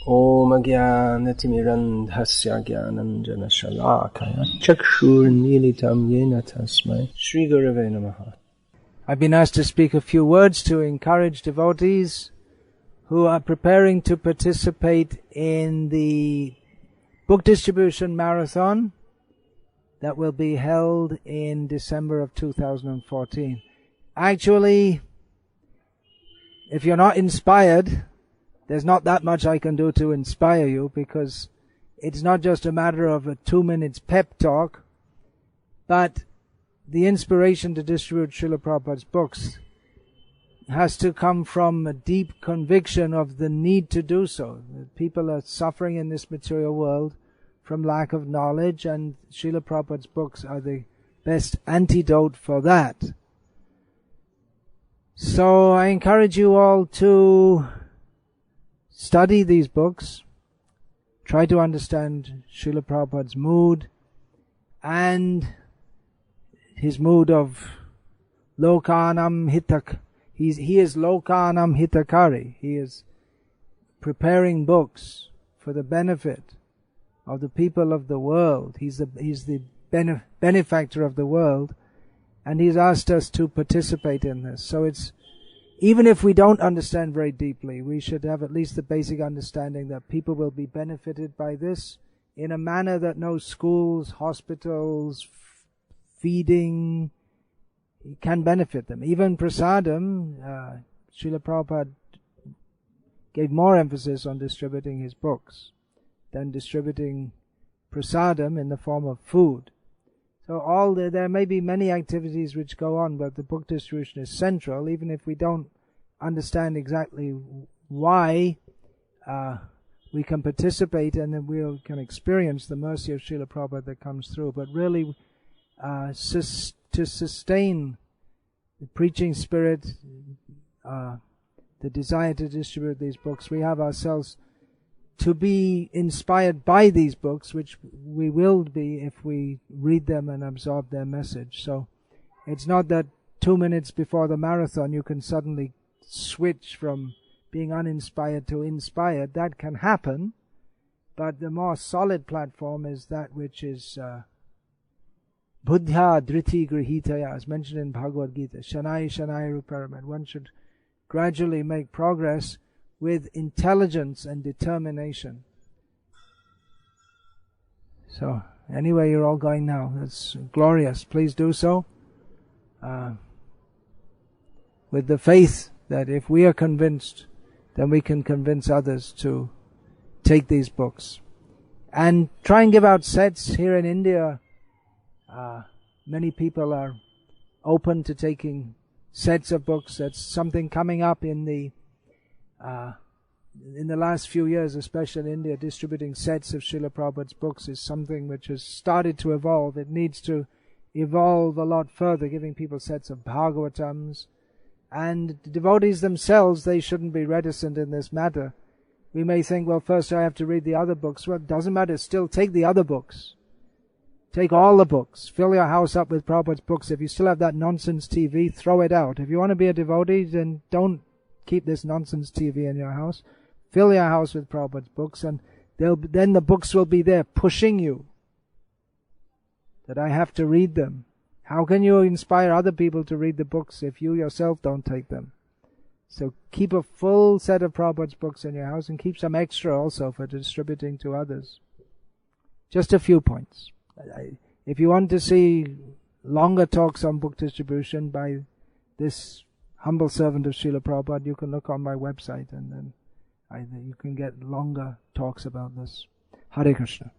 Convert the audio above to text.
Om Ajnanatirandhasya Jnananjana Shalakaya Chakshurmilitam Yena Tasmai Shri Gurave Namaha. I've been asked to speak a few words to encourage devotees who are preparing to participate in the book distribution marathon that will be held in December of 2014. Actually, if you're not inspired, there's not that much I can do to inspire you, because it's not just a matter of a 2 minutes pep talk, but the inspiration to distribute Srila Prabhupada's books has to come from a deep conviction of the need to do so. People are suffering in this material world from lack of knowledge, and Srila Prabhupada's books are the best antidote for that. So I encourage you all to study these books, try to understand Srila Prabhupada's mood, and his mood of Lokanam Hitak. He is Lokanam Hitakari. He is preparing books for the benefit of the people of the world. He's the benefactor of the world, and he's asked us to participate in this. So it's, even if we don't understand very deeply, we should have at least the basic understanding that people will be benefited by this in a manner that no schools, hospitals, feeding can benefit them. Even prasadam, Srila Prabhupada gave more emphasis on distributing his books than distributing prasadam in the form of food. So there may be many activities which go on, but the book distribution is central, even if we don't understand exactly why. We can participate, and then we can experience the mercy of Srila Prabhupada that comes through. But really, to sustain the preaching spirit, the desire to distribute these books, we have ourselves to be inspired by these books, which we will be if we read them and absorb their message. So it's not that 2 minutes before the marathon you can suddenly switch from being uninspired to inspired. That can happen, but the more solid platform is that which is Buddha Dhriti Grihitaya, as mentioned in Bhagavad Gita, Shanai Shanai Ruparamad. One should gradually make progress with intelligence and determination. So, anyway, you're all going now. That's glorious. Please do so. With the faith that if we are convinced, then we can convince others to take these books. And try and give out sets. Here in India, many people are open to taking sets of books. That's something coming up in the last few years, especially in India. Distributing sets of Srila Prabhupada's books is something which has started to evolve. It needs to evolve a lot further, giving people sets of Bhagavatams. And the devotees themselves, they shouldn't be reticent in this matter. We may think, well, first I have to read the other books. Well, it doesn't matter. Still take the other books. Take all the books. Fill your house up with Prabhupada's books. If you still have that nonsense TV, throw it out. If you want to be a devotee, then don't keep this nonsense TV in your house. Fill your house with Prabhupada's books, and then the books will be there pushing you that I have to read them. How can you inspire other people to read the books if you yourself don't take them? So keep a full set of Prabhupada's books in your house, and keep some extra also for distributing to others. Just a few points. If you want to see longer talks on book distribution by this humble servant of Srila Prabhupada, you can look on my website, and then you can get longer talks about this. Hare Krishna.